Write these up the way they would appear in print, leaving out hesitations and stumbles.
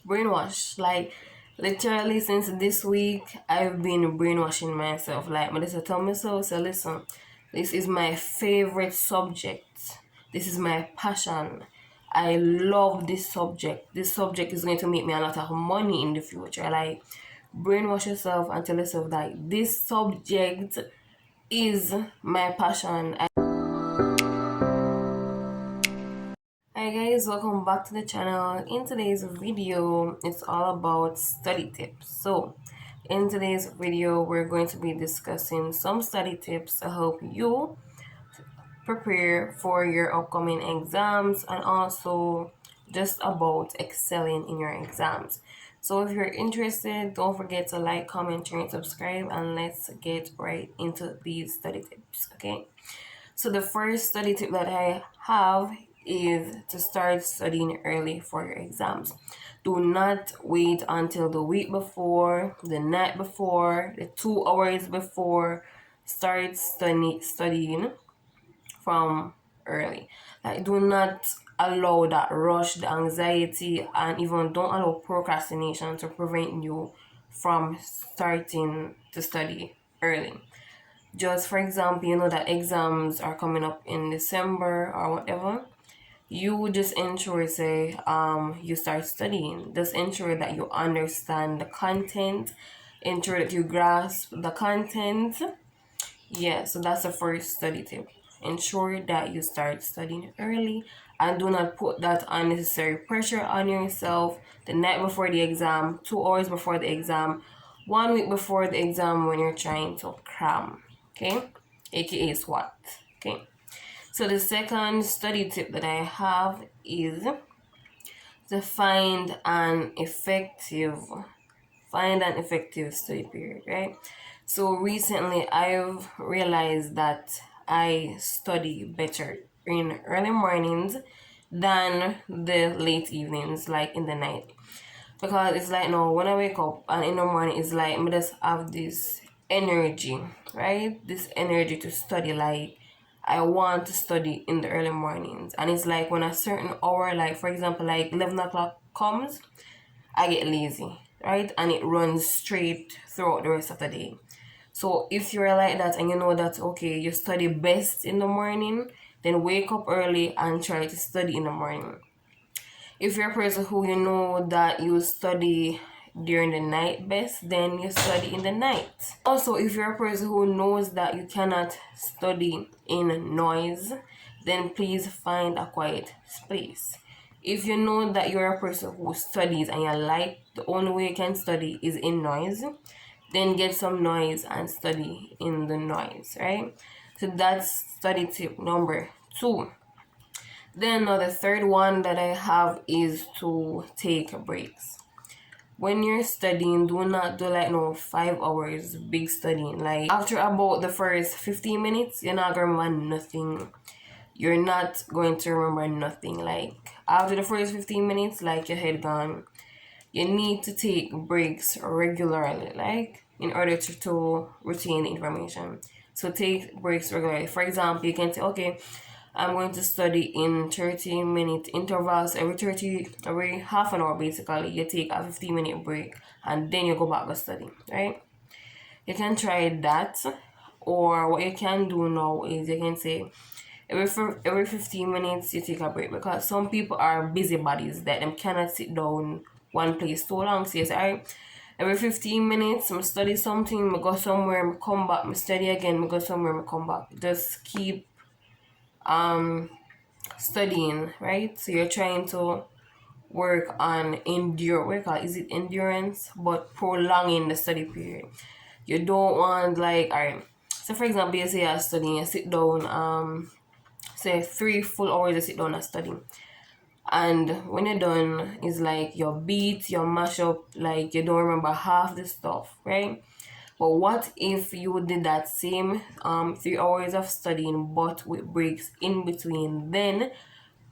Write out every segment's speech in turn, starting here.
brainwash. Like literally since this week I've been brainwashing myself. Like Melissa tell me so listen, this is my favorite subject. This is my passion. I love this subject. This subject is going to make me a lot of money in the future. Like brainwash yourself and tell yourself that this subject is my passion. Hi guys, welcome back to the channel. In today's video, it's all about study tips. So in today's video, we're going to be discussing some study tips to help you prepare for your upcoming exams and also just about excelling in your exams. So if you're interested, don't forget to like, comment, share, and subscribe, and let's get right into these study tips. Okay, so the first study tip that I have is to start studying early for your exams. Do not wait until the week before, the night before, the 2 hours before. Start studying from early. Like, do not allow that rush, the anxiety, and even don't allow procrastination to prevent you from starting to study early. Just for example, you know that exams are coming up in December or whatever. You would just ensure, say, you start studying. Just ensure that you understand the content, ensure that you grasp the content. Yeah, so that's the first study tip. Ensure that you start studying early and do not put that unnecessary pressure on yourself the night before the exam, 2 hours before the exam, 1 week before the exam when you're trying to cram. Okay, aka SWAT. Okay, so the second study tip that I have is to find an effective study period, right? So recently I've realized that I study better in early mornings than the late evenings, like in the night. Because it's like, no, when I wake up and in the morning, it's like I just have this energy, right? This energy to study. Like I want to study in the early mornings. And it's like when a certain hour, like for example, like 11 o'clock comes, I get lazy, right? And it runs straight throughout the rest of the day. So if you're like that and you know that, okay, you study best in the morning, then wake up early and try to study in the morning. If you're a person who you know that you study during the night best, then you study in the night. Also, if you're a person who knows that you cannot study in noise, then please find a quiet space. If you know that you're a person who studies and you like the only way you can study is in noise, then get some noise and study in the noise, right? So that's study tip number 2. Then the third one that I have is to take breaks. When you're studying, do not do like 5 hours big studying. Like after about the first 15 minutes, you're not gonna remember nothing. You're not going to remember nothing. Like after the first 15 minutes, like your head gone. You need to take breaks regularly, like in order to retain the information. So take breaks regularly. For example, you can say, okay, I'm going to study in 30-minute intervals every half an hour basically. You take a 15-minute break and then you go back to study, right? You can try that, or what you can do now is you can say every 15 minutes you take a break, because some people are busybodies that them cannot sit down one place too long. So you say, alright, every 15 minutes I study something, I go somewhere, I come back, I study again, I go somewhere, I come back. Just keep studying, right? So you're trying to work on is it endurance, but prolonging the study period. You don't want like, alright, so for example, you say you're studying, you sit down, say 3 full hours you sit down and study, and when you're done it's like your beat, your mash up, like you don't remember half the stuff, right? But what if you did that same 3 hours of studying but with breaks in between? Then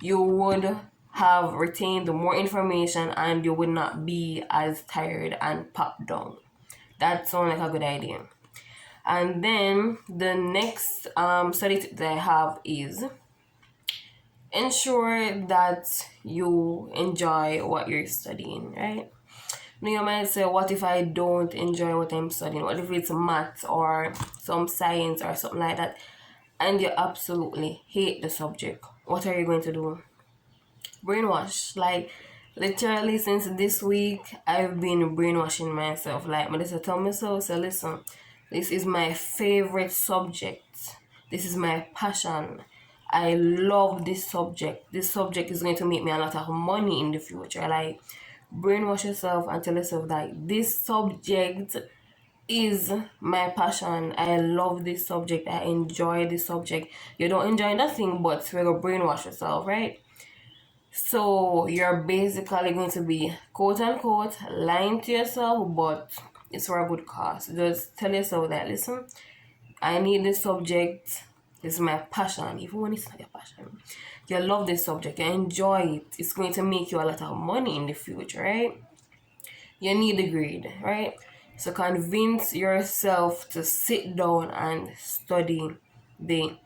you would have retained more information and you would not be as tired and popped down. That sounds like a good idea. And then the next study tip that I have is ensure that you enjoy what you're studying, right? Now you might say, what if I don't enjoy what I'm studying? What if it's math or some science or something like that, and you absolutely hate the subject? What are you going to do? Brainwash. Like, literally since this week, I've been brainwashing myself. Like, but this tell myself, so listen, this is my favorite subject. This is my passion. I love this subject. This subject is going to make me a lot of money in the future. Like, brainwash yourself and tell yourself that this subject is my passion. I love this subject. I enjoy this subject. You don't enjoy nothing, but we're gonna brainwash yourself, right? So you're basically going to be quote unquote lying to yourself, but it's for a good cause. Just tell yourself that, listen, I need this subject. This is my passion. Even when it's not your passion, you love this subject, you enjoy it. It's going to make you a lot of money in the future, right? You need the grade, right? So convince yourself to sit down and study the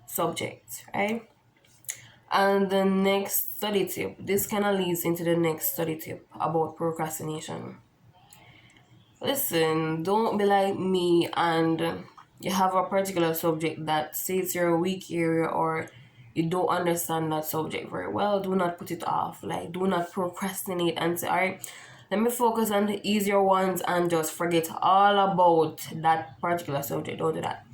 subject, right? And the next study tip, this kind of leads into the next study tip about procrastination. Listen, don't be like me and you have a particular subject that says you're a weak area or you don't understand that subject very well. Do not put it off. Like, do not procrastinate and say, all right, let me focus on the easier ones and just forget all about that particular subject. Don't do that.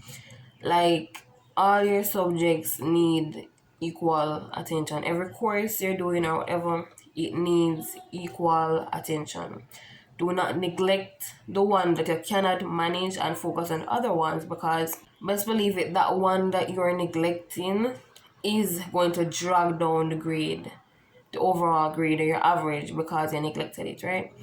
Like, all your subjects need equal attention. Every course you're doing or whatever, it needs equal attention. Do not neglect the one that you cannot manage and focus on other ones, because best believe it, that one that you're neglecting is going to drag down the grade, the overall grade or your average, because you neglected it, right?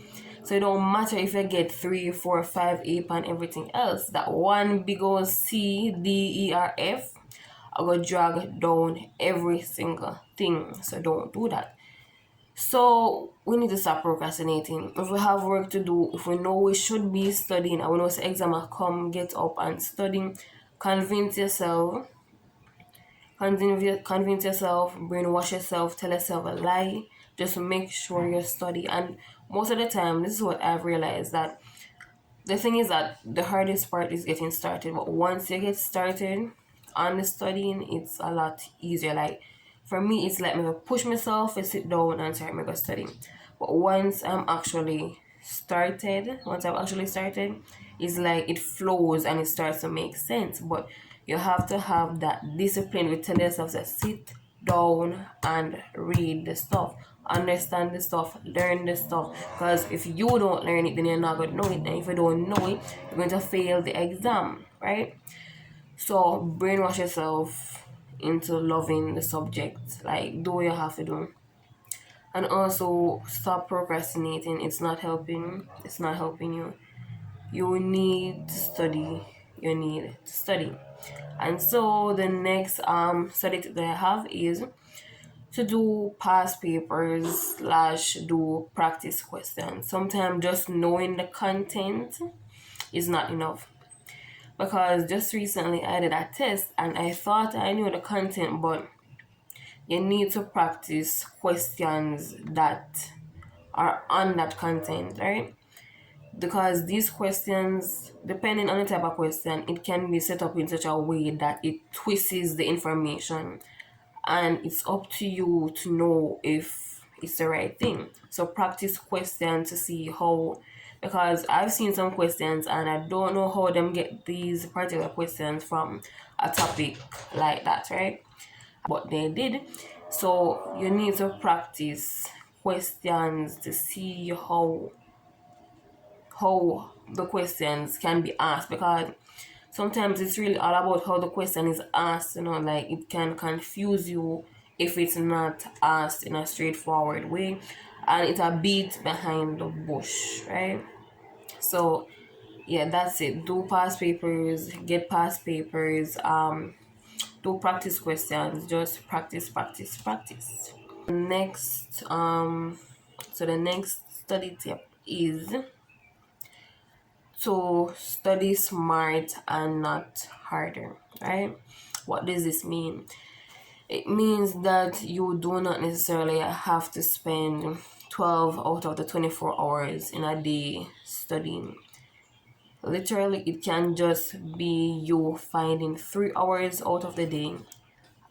So it don't matter if you get 3, 4, 5, 8 and everything else. That one big old C, D, E, R, F, I go drag down every single thing. So don't do that. So we need to stop procrastinating. If we have work to do, if we know we should be studying, and we know the exam will come, get up and studying. Convince yourself, convince yourself, brainwash yourself, tell yourself a lie. Just make sure you study. And most of the time, this is what I've realized, that the thing is that the hardest part is getting started, but once you get started on the studying, it's a lot easier. Like, for me, it's like me push myself to sit down and start my studying. But once I've actually started, it's like it flows and it starts to make sense. But you have to have that discipline with tell yourself to sit down and read the stuff, understand the stuff, learn the stuff. Because if you don't learn it, then you're not going to know it. And if you don't know it, you're going to fail the exam, right? So brainwash yourself into loving the subject. Like, do what you have to do. And also stop procrastinating. It's not helping. It's not helping you. You need to study. You need to study. And so the next study that I have is to do past papers slash do practice questions. Sometimes just knowing the content is not enough, because just recently I did a test and I thought I knew the content, but you need to practice questions that are on that content, right? Because these questions, depending on the type of question, it can be set up in such a way that it twists the information, and it's up to you to know if it's the right thing. So practice questions to see how, because I've seen some questions and I don't know how them get these particular questions from a topic like that, right? But they did. So you need to practice questions to see how the questions can be asked, because sometimes it's really all about how the question is asked, like it can confuse you if it's not asked in a straightforward way and it's a beat behind the bush, right? So yeah, that's it. Do past papers, get past papers, do practice questions, just practice, practice, practice. Next, so the next study tip is to study smart and not harder, right? What does this mean? It means that you do not necessarily have to spend 12 out of the 24 hours in a day studying. Literally, it can just be you finding 3 hours out of the day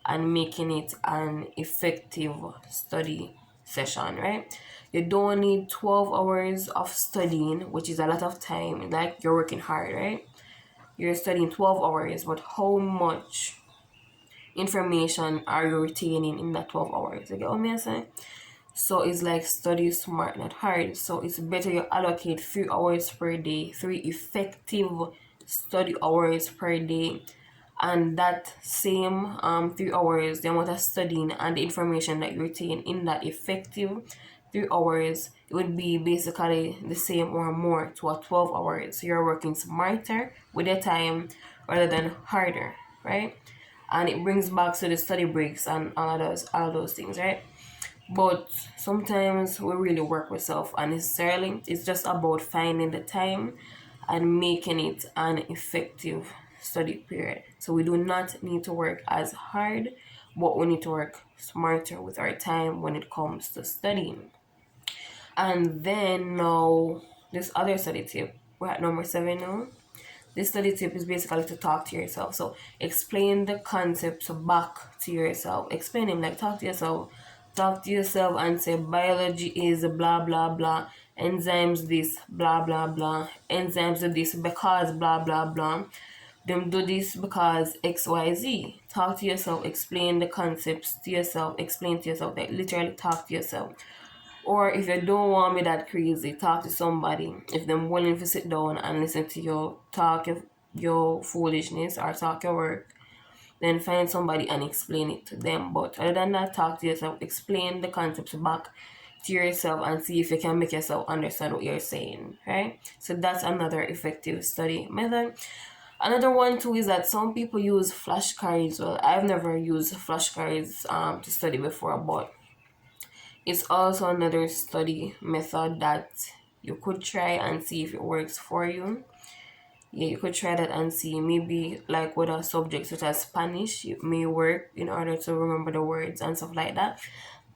and making it an effective study session, right? You don't need 12 hours of studying, which is a lot of time, like you're working hard, right? You're studying 12 hours, but how much information are you retaining in that 12 hours? You get what I'm saying? So it's like study smart, not hard. So it's better you allocate 3 hours per day, 3 effective study hours per day, and that same 3 hours, the amount of studying and the information that you retain in that effective 3 hours, it would be basically the same or more to a 12 hours. So you're working smarter with your time rather than harder, right? And it brings back to the study breaks and all those things, right? But sometimes we really work with self unnecessarily. It's just about finding the time and making it an effective study period. So we do not need to work as hard, but we need to work smarter with our time when it comes to studying. And then now this other study tip. We're at number 7 now. This study tip is basically to talk to yourself. So explain the concepts back to yourself. Explain them, like talk to yourself. Talk to yourself and say biology is blah blah blah. Enzymes this blah blah blah. Enzymes do this because blah blah blah. Them do this because XYZ. Talk to yourself, explain the concepts to yourself, explain to yourself, like literally talk to yourself. Or if you don't want me that crazy, talk to somebody. If they're willing to sit down and listen to your talk, your foolishness or talk your work, then find somebody and explain it to them. But other than that, talk to yourself, explain the concepts back to yourself and see if you can make yourself understand what you're saying, right? So that's another effective study method. Another one too is that some people use flashcards. Well, I've never used flashcards to study before, but it's also another study method that you could try and see if it works for you. Yeah, you could try that and see. Maybe like with a subject such as Spanish, it may work in order to remember the words and stuff like that.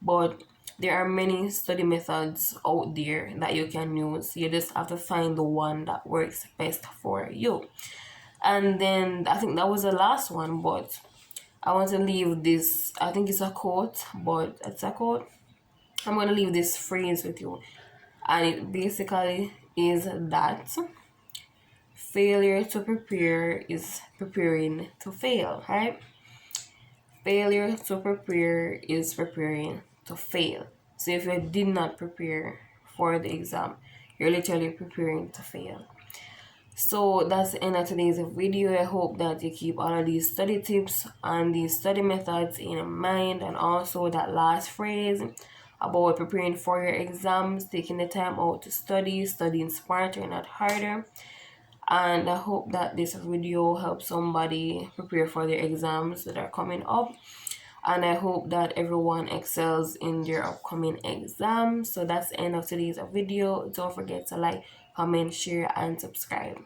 But there are many study methods out there that you can use. You just have to find the one that works best for you. And then I think that was the last one, but I want to leave this. I think it's a quote, but it's a quote. I'm going to leave this phrase with you, and it basically is that failure to prepare is preparing to fail, right? Failure to prepare is preparing to fail. So if you did not prepare for the exam, you're literally preparing to fail. So that's the end of today's video. I hope that you keep all of these study tips and these study methods in mind, and also that last phrase about preparing for your exams, taking the time out to study, studying smarter, not harder. And I hope that this video helps somebody prepare for their exams that are coming up. And I hope that everyone excels in their upcoming exams. So that's the end of today's video. Don't forget to like, comment, share, and subscribe.